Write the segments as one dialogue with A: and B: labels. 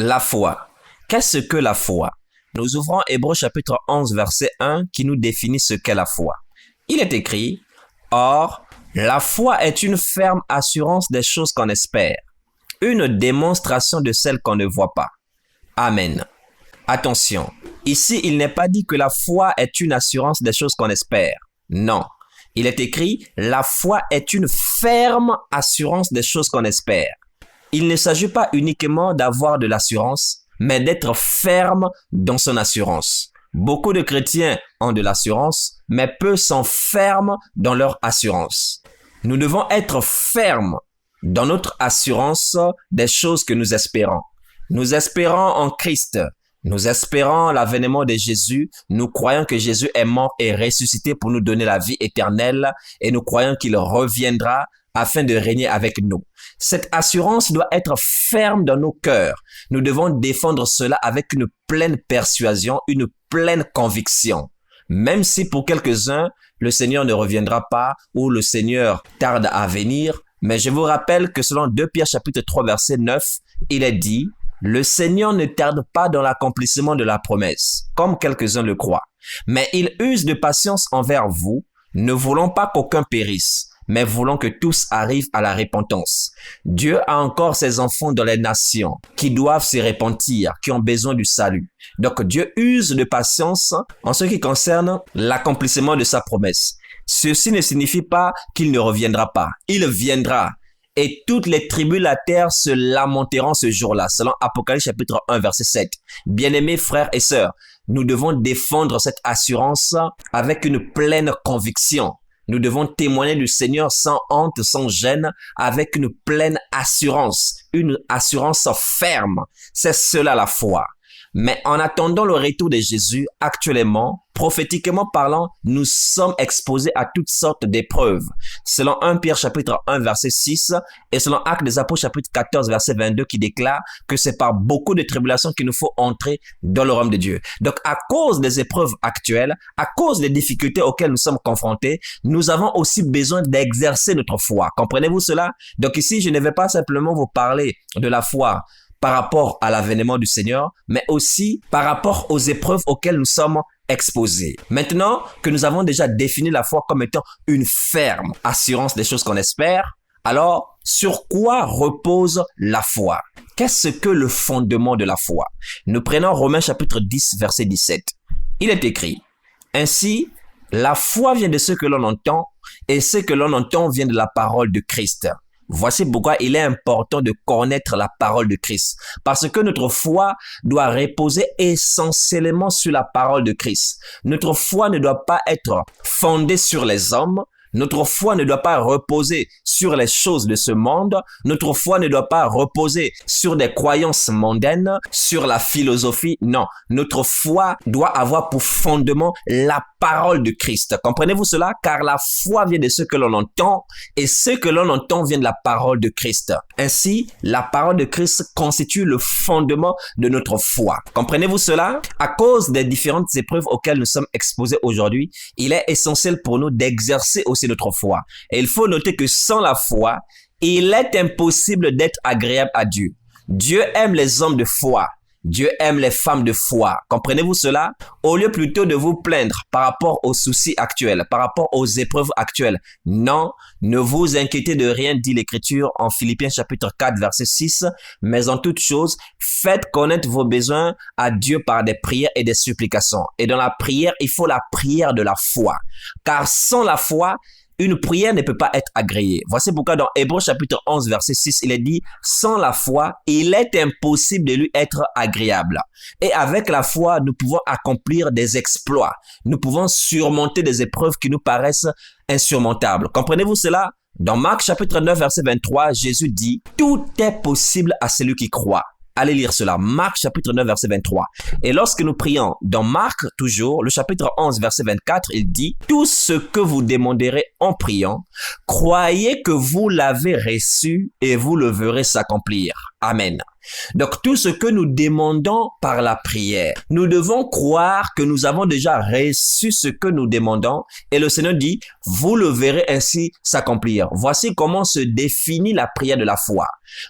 A: La foi. Qu'est-ce que la foi? Nous ouvrons Hébreux chapitre 11 verset 1 qui nous définit ce qu'est la foi. Il est écrit, « Or, la foi est une ferme assurance des choses qu'on espère, une démonstration de celles qu'on ne voit pas. » Amen. Attention, ici il n'est pas dit que la foi est une assurance des choses qu'on espère. Non, il est écrit, « La foi est une ferme assurance des choses qu'on espère. » Il ne s'agit pas uniquement d'avoir de l'assurance, mais d'être ferme dans son assurance. Beaucoup de chrétiens ont de l'assurance, mais peu sont fermes dans leur assurance. Nous devons être fermes dans notre assurance des choses que nous espérons. Nous espérons en Christ. Nous espérons l'avènement de Jésus. Nous croyons que Jésus est mort et ressuscité pour nous donner la vie éternelle et nous croyons qu'il reviendra afin de régner avec nous. Cette assurance doit être ferme dans nos cœurs. Nous devons défendre cela avec une pleine persuasion, une pleine conviction. Même si pour quelques-uns, le Seigneur ne reviendra pas ou le Seigneur tarde à venir, mais je vous rappelle que selon 2 Pierre chapitre 3 verset 9, il est dit « Le Seigneur ne tarde pas dans l'accomplissement de la promesse, comme quelques-uns le croient, mais il use de patience envers vous, ne voulant pas qu'aucun périsse, mais voulons que tous arrivent à la repentance. Dieu a encore ses enfants dans les nations qui doivent se repentir, qui ont besoin du salut. Donc Dieu use de patience en ce qui concerne l'accomplissement de sa promesse. Ceci ne signifie pas qu'il ne reviendra pas. Il viendra. Et toutes les tribus de la terre se lamenteront ce jour-là, selon Apocalypse chapitre 1 verset 7. Bien-aimés frères et sœurs, nous devons défendre cette assurance avec une pleine conviction. Nous devons témoigner du Seigneur sans honte, sans gêne, avec une pleine assurance, une assurance ferme. C'est cela la foi. Mais en attendant le retour de Jésus, actuellement, prophétiquement parlant, nous sommes exposés à toutes sortes d'épreuves. Selon 1 Pierre chapitre 1 verset 6 et selon Actes des Apôtres chapitre 14 verset 22 qui déclare que c'est par beaucoup de tribulations qu'il nous faut entrer dans le royaume de Dieu. Donc à cause des épreuves actuelles, à cause des difficultés auxquelles nous sommes confrontés, nous avons aussi besoin d'exercer notre foi. Comprenez-vous cela? Donc ici, je ne vais pas simplement vous parler de la foi par rapport à l'avènement du Seigneur, mais aussi par rapport aux épreuves auxquelles nous sommes exposés. Maintenant que nous avons déjà défini la foi comme étant une ferme assurance des choses qu'on espère, alors sur quoi repose la foi? Qu'est-ce que le fondement de la foi? Nous prenons Romains chapitre 10 verset 17. Il est écrit, « Ainsi, la foi vient de ce que l'on entend, et ce que l'on entend vient de la parole de Christ. » Voici pourquoi il est important de connaître la parole de Christ. Parce que notre foi doit reposer essentiellement sur la parole de Christ. Notre foi ne doit pas être fondée sur les hommes. Notre foi ne doit pas reposer sur les choses de ce monde. Notre foi ne doit pas reposer sur des croyances mondaines, sur la philosophie. Non, notre foi doit avoir pour fondement la parole de Christ. Comprenez-vous cela? Car la foi vient de ce que l'on entend et ce que l'on entend vient de la parole de Christ. Ainsi, la parole de Christ constitue le fondement de notre foi. Comprenez-vous cela? À cause des différentes épreuves auxquelles nous sommes exposés aujourd'hui, il est essentiel pour nous d'exercer aussi notre foi. Et il faut noter que sans la foi, il est impossible d'être agréable à Dieu. Dieu aime les hommes de foi. Dieu aime les femmes de foi. Comprenez-vous cela? Au lieu plutôt de vous plaindre par rapport aux soucis actuels, par rapport aux épreuves actuelles. Non, ne vous inquiétez de rien, dit l'Écriture en Philippiens chapitre 4 verset 6. Mais en toute chose, faites connaître vos besoins à Dieu par des prières et des supplications. Et dans la prière, il faut la prière de la foi. Car sans la foi, une prière ne peut pas être agréée. Voici pourquoi dans Hébreux chapitre 11 verset 6, il est dit « Sans la foi, il est impossible de lui être agréable. » Et avec la foi, nous pouvons accomplir des exploits. Nous pouvons surmonter des épreuves qui nous paraissent insurmontables. Comprenez-vous cela? Dans Marc chapitre 9 verset 23, Jésus dit « Tout est possible à celui qui croit. » Allez lire cela, Marc chapitre 9 verset 23. Et lorsque nous prions dans Marc toujours, le chapitre 11 verset 24, il dit « Tout ce que vous demanderez en priant, croyez que vous l'avez reçu et vous le verrez s'accomplir. » Amen. Donc tout ce que nous demandons par la prière, nous devons croire que nous avons déjà reçu ce que nous demandons et le Seigneur dit, vous le verrez ainsi s'accomplir. Voici comment se définit la prière de la foi.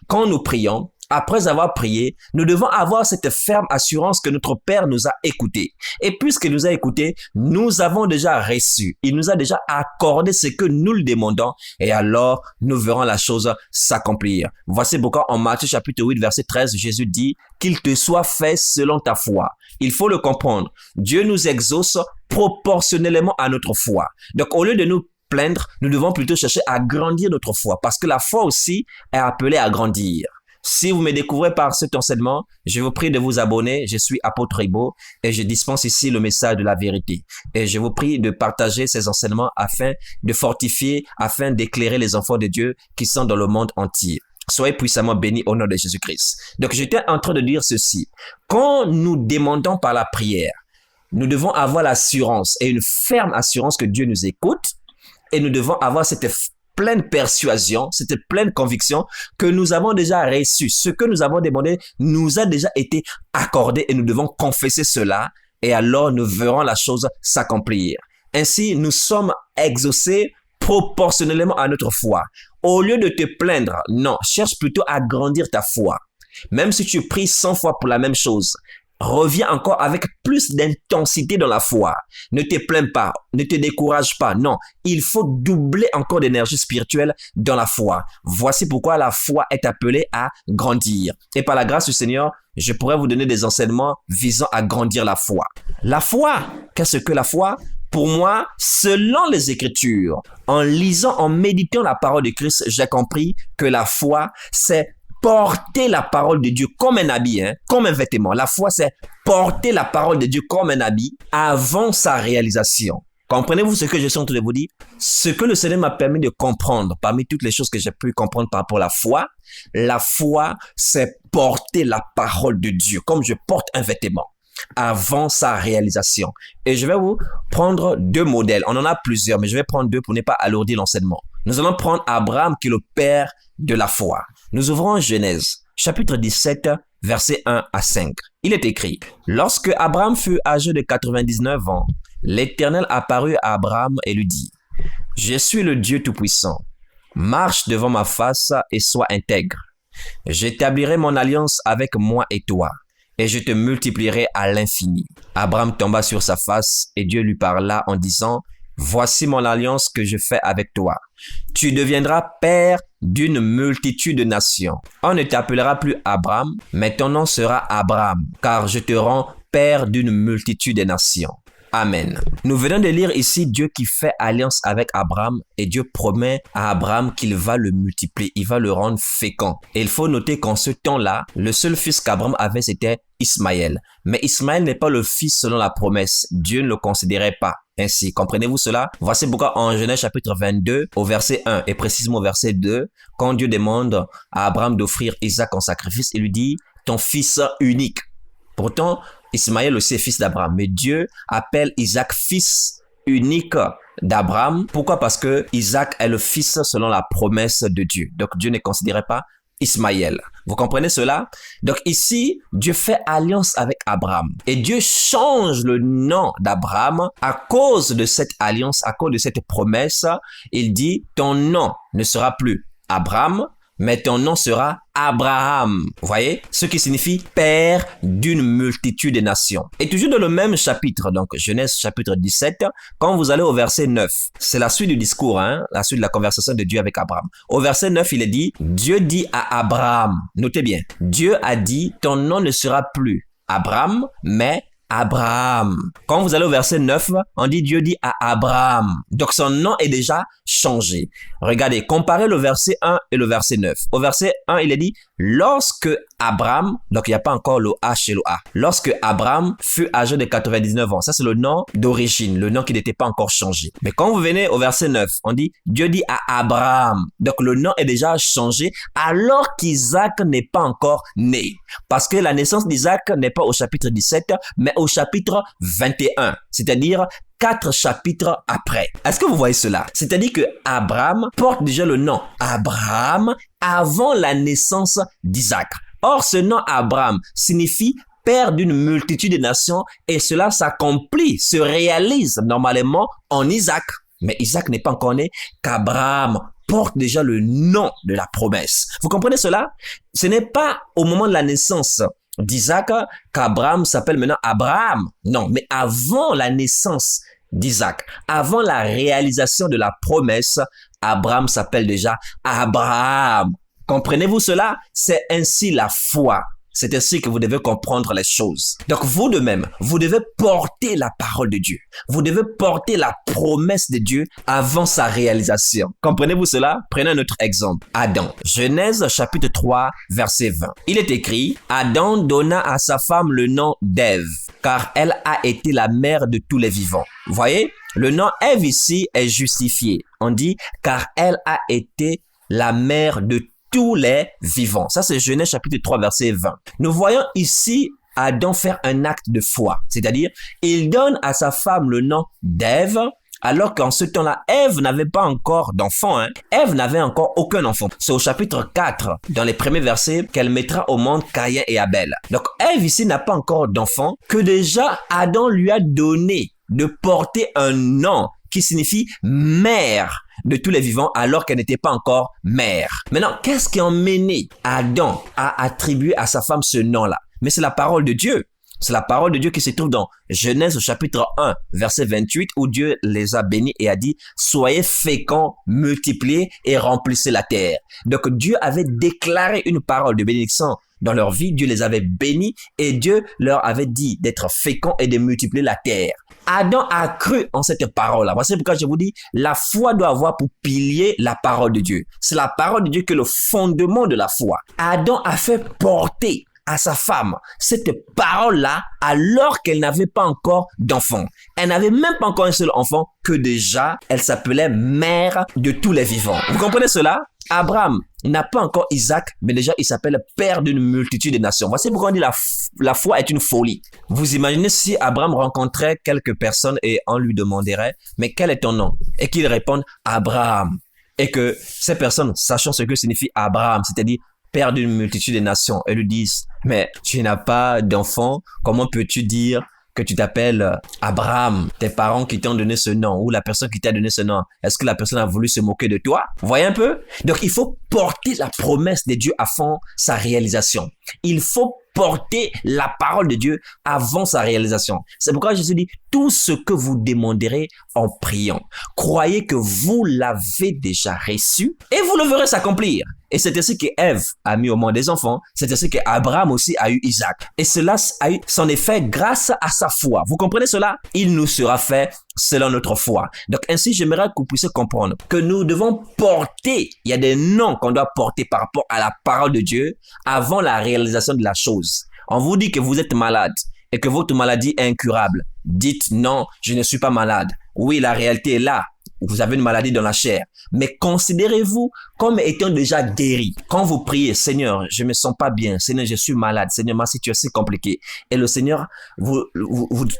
A: Quand nous prions, après avoir prié, nous devons avoir cette ferme assurance que notre Père nous a écoutés. Et puisqu'il nous a écoutés, nous avons déjà reçu. Il nous a déjà accordé ce que nous le demandons. Et alors, nous verrons la chose s'accomplir. Voici pourquoi en Matthieu chapitre 8, verset 13, Jésus dit qu'il te soit fait selon ta foi. Il faut le comprendre. Dieu nous exauce proportionnellement à notre foi. Donc, au lieu de nous plaindre, nous devons plutôt chercher à grandir notre foi parce que la foi aussi est appelée à grandir. Si vous me découvrez par cet enseignement, je vous prie de vous abonner. Je suis Apôtre Ribaud et je dispense ici le message de la vérité. Et je vous prie de partager ces enseignements afin de fortifier, afin d'éclairer les enfants de Dieu qui sont dans le monde entier. Soyez puissamment bénis au nom de Jésus-Christ. Donc, j'étais en train de dire ceci. Quand nous demandons par la prière, nous devons avoir l'assurance et une ferme assurance que Dieu nous écoute et nous devons avoir cette pleine persuasion, cette pleine conviction que nous avons déjà reçu. Ce que nous avons demandé nous a déjà été accordé et nous devons confesser cela et alors nous verrons la chose s'accomplir. Ainsi, nous sommes exaucés proportionnellement à notre foi. Au lieu de te plaindre, non, cherche plutôt à grandir ta foi. Même si tu pries 100 fois pour la même chose, reviens encore avec plus d'intensité dans la foi. Ne te plains pas, ne te décourage pas. Non, il faut doubler encore d'énergie spirituelle dans la foi. Voici pourquoi la foi est appelée à grandir. Et par la grâce du Seigneur, je pourrais vous donner des enseignements visant à grandir la foi. La foi, qu'est-ce que la foi? Pour moi, selon les Écritures, en lisant, en méditant la parole de Christ, j'ai compris que la foi, c'est porter la parole de Dieu comme un habit, comme un vêtement. La foi, c'est porter la parole de Dieu comme un habit avant sa réalisation. Comprenez-vous ce que je suis en train de vous dire? Ce que le Seigneur m'a permis de comprendre, parmi toutes les choses que j'ai pu comprendre par rapport à la foi, c'est porter la parole de Dieu, comme je porte un vêtement, avant sa réalisation. Et je vais vous prendre deux modèles. On en a plusieurs, mais je vais prendre deux pour ne pas alourdir l'enseignement. Nous allons prendre Abraham, qui est le père de la foi. Nous ouvrons Genèse, chapitre 17, versets 1 à 5. Il est écrit, « Lorsque Abraham fut âgé de 99 ans, l'Éternel apparut à Abraham et lui dit, « Je suis le Dieu Tout-Puissant. Marche devant ma face et sois intègre. J'établirai mon alliance avec moi et toi, et je te multiplierai à l'infini. » Abraham tomba sur sa face et Dieu lui parla en disant, « Voici mon alliance que je fais avec toi. Tu deviendras père d'une multitude de nations. On ne t'appellera plus Abraham, mais ton nom sera Abraham, car je te rends père d'une multitude de nations. » Amen. Nous venons de lire ici Dieu qui fait alliance avec Abraham et Dieu promet à Abraham qu'il va le multiplier, il va le rendre fécond. Et il faut noter qu'en ce temps-là, le seul fils qu'Abraham avait, c'était Ismaël. Mais Ismaël n'est pas le fils selon la promesse. Dieu ne le considérait pas ainsi. Comprenez-vous cela? Voici pourquoi en Genèse chapitre 22, au verset 1 et précisément au verset 2, quand Dieu demande à Abraham d'offrir Isaac en sacrifice, il lui dit « ton fils unique ». Pourtant, Ismaël aussi est fils d'Abraham, mais Dieu appelle Isaac fils unique d'Abraham. Pourquoi? Parce que Isaac est le fils selon la promesse de Dieu. Donc Dieu ne considérait pas Ismaël. Vous comprenez cela? Donc ici, Dieu fait alliance avec Abraham. Et Dieu change le nom d'Abraham à cause de cette alliance, à cause de cette promesse. Il dit, ton nom ne sera plus Abraham, mais ton nom sera Abraham. Vous voyez? Ce qui signifie père d'une multitude de nations. Et toujours dans le même chapitre, donc Genèse chapitre 17, quand vous allez au verset 9, c'est la suite du discours, la suite de la conversation de Dieu avec Abraham. Au verset 9, il est dit, Dieu dit à Abraham, notez bien, Dieu a dit, ton nom ne sera plus Abraham, mais Abraham. Quand vous allez au verset 9, on dit Dieu dit à Abraham. Donc son nom est déjà changé. Regardez, comparez le verset 1 et le verset 9. Au verset 1, il est dit lorsque Abraham, donc il n'y a pas encore le H et le A. Lorsque Abraham fut âgé de 99 ans. Ça c'est le nom d'origine, le nom qui n'était pas encore changé. Mais quand vous venez au verset 9, on dit Dieu dit à Abraham. Donc le nom est déjà changé alors qu'Isaac n'est pas encore né. Parce que la naissance d'Isaac n'est pas au chapitre 17, mais au chapitre 21, c'est-à-dire 4 chapitres après. Est-ce que vous voyez cela? C'est-à-dire que Abraham porte déjà le nom Abraham avant la naissance d'Isaac. Or, ce nom Abraham signifie père d'une multitude de nations et cela s'accomplit, se réalise normalement en Isaac. Mais Isaac n'est pas encore né qu'Abraham porte déjà le nom de la promesse. Vous comprenez cela? Ce n'est pas au moment de la naissance d'Isaac qu'Abraham s'appelle maintenant Abraham. Non, mais avant la naissance d'Isaac, avant la réalisation de la promesse, Abraham s'appelle déjà Abraham. Comprenez-vous cela? C'est ainsi la foi. C'est ainsi que vous devez comprendre les choses. Donc vous de même, vous devez porter la parole de Dieu. Vous devez porter la promesse de Dieu avant sa réalisation. Comprenez-vous cela? Prenez un autre exemple. Adam. Genèse chapitre 3, verset 20. Il est écrit, Adam donna à sa femme le nom d'Ève, car elle a été la mère de tous les vivants. Vous voyez? Le nom Ève ici est justifié. On dit, car elle a été la mère de tous les vivants. Ça, c'est Genèse chapitre 3, verset 20. Nous voyons ici Adam faire un acte de foi. C'est-à-dire, il donne à sa femme le nom d'Ève, alors qu'en ce temps-là, Ève n'avait pas encore d'enfant. Ève n'avait encore aucun enfant. C'est au chapitre 4, dans les premiers versets, qu'elle mettra au monde Caïn et Abel. Donc, Ève ici n'a pas encore d'enfant, que déjà Adam lui a donné de porter un nom qui signifie mère de tous les vivants alors qu'elle n'était pas encore mère. Maintenant, qu'est-ce qui a emmené Adam à attribuer à sa femme ce nom-là? Mais c'est la parole de Dieu. C'est la parole de Dieu qui se trouve dans Genèse chapitre 1, verset 28, où Dieu les a bénis et a dit « Soyez féconds, multipliez et remplissez la terre ». Donc Dieu avait déclaré une parole de bénédiction dans leur vie. Dieu les avait bénis et Dieu leur avait dit d'être féconds et de multiplier la terre. Adam a cru en cette parole-là. Voici pourquoi je vous dis, la foi doit avoir pour pilier la parole de Dieu. C'est la parole de Dieu qui est le fondement de la foi. Adam a fait porter à sa femme cette parole-là alors qu'elle n'avait pas encore d'enfant. Elle n'avait même pas encore un seul enfant que déjà elle s'appelait mère de tous les vivants. Vous comprenez cela? Abraham n'a pas encore Isaac, mais déjà il s'appelle père d'une multitude de nations. Voici pourquoi on dit la foi est une folie. Vous imaginez si Abraham rencontrait quelques personnes et on lui demanderait, mais quel est ton nom? Et qu'il réponde Abraham. Et que ces personnes, sachant ce que signifie Abraham, c'est-à-dire père d'une multitude de nations, elles lui disent, mais tu n'as pas d'enfant, comment peux-tu dire que tu t'appelles Abraham, tes parents qui t'ont donné ce nom, ou la personne qui t'a donné ce nom, est-ce que la personne a voulu se moquer de toi? Vous voyez un peu? Donc, il faut porter la promesse de Dieu avant sa réalisation. Il faut porter la parole de Dieu avant sa réalisation. C'est pourquoi Jésus dit, tout ce que vous demanderez en priant, croyez que vous l'avez déjà reçu et vous le verrez s'accomplir. Et c'est ainsi que Ève a mis au monde des enfants. C'est ainsi qu'Abraham aussi a eu Isaac. Et cela a eu son effet grâce à sa foi. Vous comprenez cela? Il nous sera fait selon notre foi. Donc ainsi, j'aimerais que vous puissiez comprendre que nous devons porter, il y a des noms qu'on doit porter par rapport à la parole de Dieu avant la réalisation de la chose. On vous dit que vous êtes malade et que votre maladie est incurable. Dites non, je ne suis pas malade. Oui, la réalité est là. Vous avez une maladie dans la chair. Mais considérez-vous comme étant déjà guéri. Quand vous priez, Seigneur, je me sens pas bien. Seigneur, je suis malade. Seigneur, ma situation est compliquée. Et le Seigneur, vous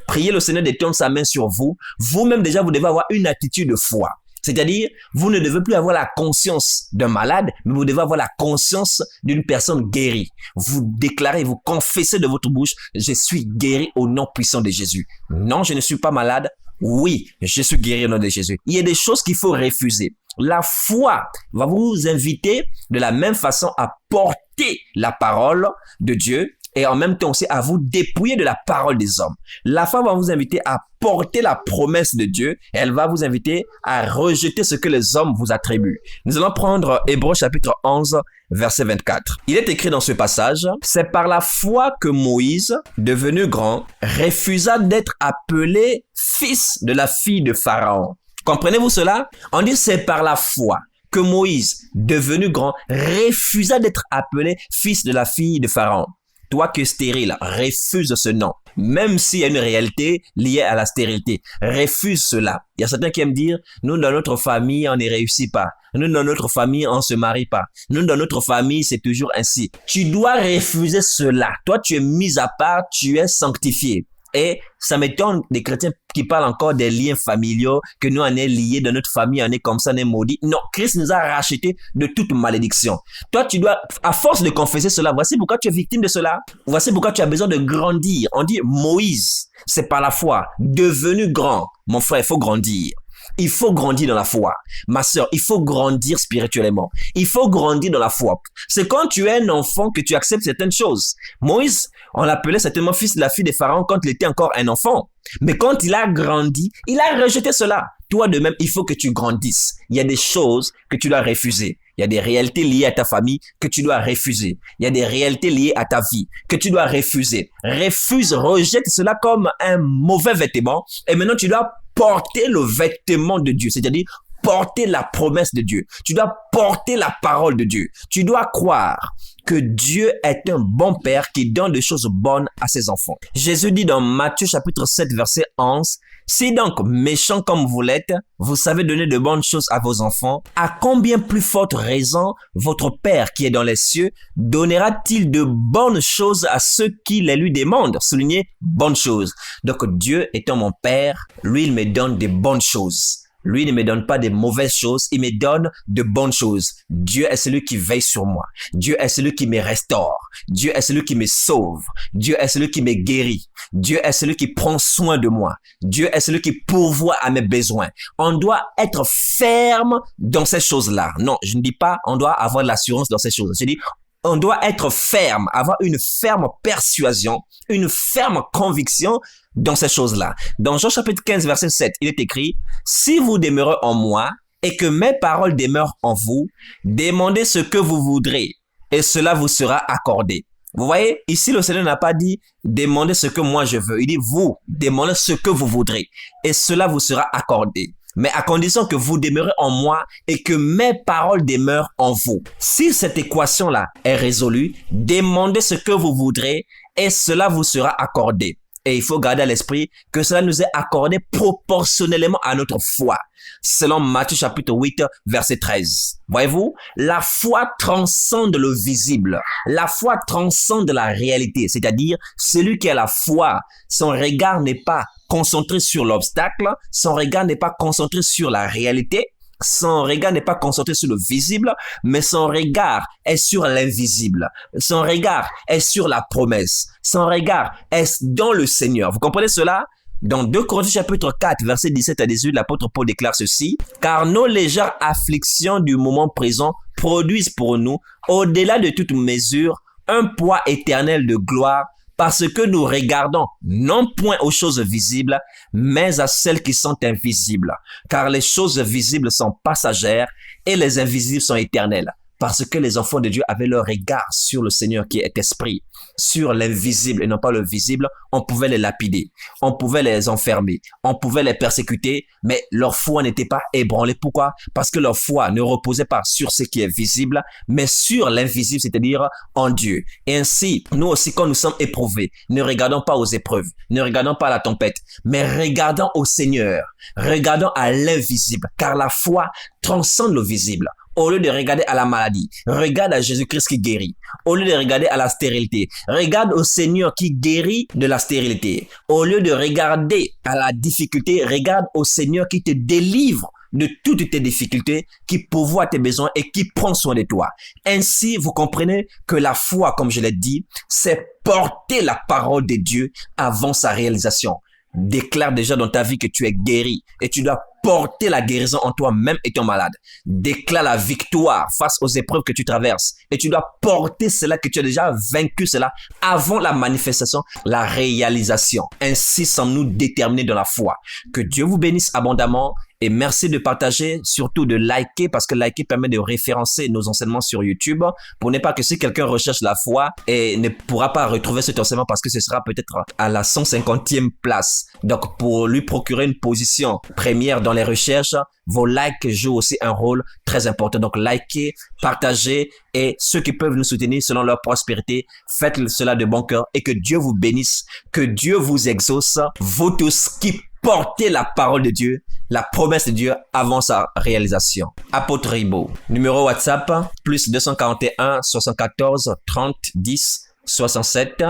A: priez le Seigneur d'étendre sa main sur vous. Vous-même déjà, vous devez avoir une attitude de foi. C'est-à-dire, vous ne devez plus avoir la conscience d'un malade, mais vous devez avoir la conscience d'une personne guérie. Vous déclarez, vous confessez de votre bouche, je suis guéri au nom puissant de Jésus. Non, je ne suis pas malade. Oui, je suis guéri au nom de Jésus. Il y a des choses qu'il faut refuser. La foi va vous inviter de la même façon à porter la parole de Dieu et en même temps aussi à vous dépouiller de la parole des hommes. La foi va vous inviter à porter la promesse de Dieu et elle va vous inviter à rejeter ce que les hommes vous attribuent. Nous allons prendre Hébreux chapitre 11, verset 24. Il est écrit dans ce passage, « C'est par la foi que Moïse, devenu grand, refusa d'être appelé fils de la fille de Pharaon. » Comprenez-vous cela? On dit c'est par la foi que Moïse, devenu grand, refusa d'être appelé fils de la fille de Pharaon. Toi qui es stérile, refuse ce nom. Même s'il y a une réalité liée à la stérilité, refuse cela. Il y a certains qui aiment dire, nous dans notre famille, on ne réussit pas. Nous dans notre famille, on ne se marie pas. Nous dans notre famille, c'est toujours ainsi. Tu dois refuser cela. Toi, tu es mis à part, tu es sanctifié. Et ça m'étonne des chrétiens qui parlent encore des liens familiaux, que nous on est liés de notre famille, on est comme ça, on est maudit. Non, Christ nous a rachetés de toute malédiction. Toi, tu dois, à force de confesser cela, voici pourquoi tu es victime de cela. Voici pourquoi tu as besoin de grandir. On dit Moïse, c'est par la foi, devenu grand. Mon frère, il faut grandir. Il faut grandir dans la foi. Ma sœur, il faut grandir spirituellement. Il faut grandir dans la foi. C'est quand tu es un enfant que tu acceptes certaines choses. Moïse, on l'appelait certainement fils de la fille de Pharaon quand il était encore un enfant. Mais quand il a grandi, il a rejeté cela. Toi de même, il faut que tu grandisses. Il y a des choses que tu dois refuser. Il y a des réalités liées à ta famille que tu dois refuser. Il y a des réalités liées à ta vie que tu dois refuser. Refuse, rejette cela comme un mauvais vêtement. Et maintenant, tu dois porter le vêtement de Dieu, c'est-à-dire porter la promesse de Dieu. Tu dois porter la parole de Dieu. Tu dois croire que Dieu est un bon père qui donne des choses bonnes à ses enfants. Jésus dit dans Matthieu chapitre 7 verset 11, « Si donc, méchants comme vous l'êtes, vous savez donner de bonnes choses à vos enfants, à combien plus forte raison votre Père qui est dans les cieux donnera-t-il de bonnes choses à ceux qui les lui demandent ?» Soulignez, bonnes choses. Donc Dieu étant mon Père, lui il me donne des bonnes choses. Lui ne me donne pas de mauvaises choses, il me donne de bonnes choses. Dieu est celui qui veille sur moi. Dieu est celui qui me restaure. Dieu est celui qui me sauve. Dieu est celui qui me guérit. Dieu est celui qui prend soin de moi. Dieu est celui qui pourvoit à mes besoins. On doit être ferme dans ces choses-là. Non, je ne dis pas on doit avoir de l'assurance dans ces choses. Je dis on doit être ferme, avoir une ferme persuasion, une ferme conviction dans ces choses-là. Dans Jean chapitre 15, verset 7, il est écrit, « Si vous demeurez en moi et que mes paroles demeurent en vous, demandez ce que vous voudrez et cela vous sera accordé. » Vous voyez, ici le Seigneur n'a pas dit « demandez ce que moi je veux ». Il dit « vous, demandez ce que vous voudrez et cela vous sera accordé. » Mais à condition que vous demeurez en moi et que mes paroles demeurent en vous. Si cette équation-là est résolue, demandez ce que vous voudrez et cela vous sera accordé. Et il faut garder à l'esprit que cela nous est accordé proportionnellement à notre foi. Selon Matthieu chapitre 8, verset 13. Voyez-vous, la foi transcende le visible. La foi transcende la réalité. C'est-à-dire, celui qui a la foi, son regard n'est pas concentré sur l'obstacle, son regard n'est pas concentré sur la réalité, son regard n'est pas concentré sur le visible, mais son regard est sur l'invisible. Son regard est sur la promesse. Son regard est dans le Seigneur. Vous comprenez cela? Dans 2 Corinthiens chapitre 4, verset 17 à 18, l'apôtre Paul déclare ceci. « Car nos légères afflictions du moment présent produisent pour nous, au-delà de toute mesure, un poids éternel de gloire, parce que nous regardons non point aux choses visibles, mais à celles qui sont invisibles. Car les choses visibles sont passagères et les invisibles sont éternelles. Parce que les enfants de Dieu avaient leur regard sur le Seigneur qui est esprit, sur l'invisible et non pas le visible. On pouvait les lapider, on pouvait les enfermer, on pouvait les persécuter, mais leur foi n'était pas ébranlée. Pourquoi? Parce que leur foi ne reposait pas sur ce qui est visible, mais sur l'invisible, c'est-à-dire en Dieu. Et ainsi, nous aussi, quand nous sommes éprouvés, ne regardons pas aux épreuves, ne regardons pas à la tempête, mais regardons au Seigneur, regardons à l'invisible, car la foi transcende le visible. Au lieu de regarder à la maladie, regarde à Jésus-Christ qui guérit. Au lieu de regarder à la stérilité, regarde au Seigneur qui guérit de la stérilité. Au lieu de regarder à la difficulté, regarde au Seigneur qui te délivre de toutes tes difficultés, qui pourvoit tes besoins et qui prend soin de toi. Ainsi, vous comprenez que la foi, comme je l'ai dit, c'est porter la parole de Dieu avant sa réalisation. Déclare déjà dans ta vie que tu es guéri et tu dois porter la guérison en toi-même étant malade. Déclare la victoire face aux épreuves que tu traverses et tu dois porter cela, que tu as déjà vaincu cela avant la manifestation, la réalisation. Ainsi sommes-nous déterminés dans la foi. Que Dieu vous bénisse abondamment et merci de partager, surtout de liker parce que liker permet de référencer nos enseignements sur YouTube pour ne pas que si quelqu'un recherche la foi et ne pourra pas retrouver cet enseignement parce que ce sera peut-être à la 150e place. Donc pour lui procurer une position première dans les recherches, vos likes jouent aussi un rôle très important. Donc likez, partagez et ceux qui peuvent nous soutenir selon leur prospérité, faites cela de bon cœur et que Dieu vous bénisse, que Dieu vous exauce, vous tous qui portez la parole de Dieu, la promesse de Dieu avant sa réalisation. Apôtre Ribaud, numéro WhatsApp, plus 241 74 30 10 67,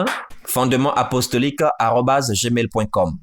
A: fondement apostolique @gmail.com.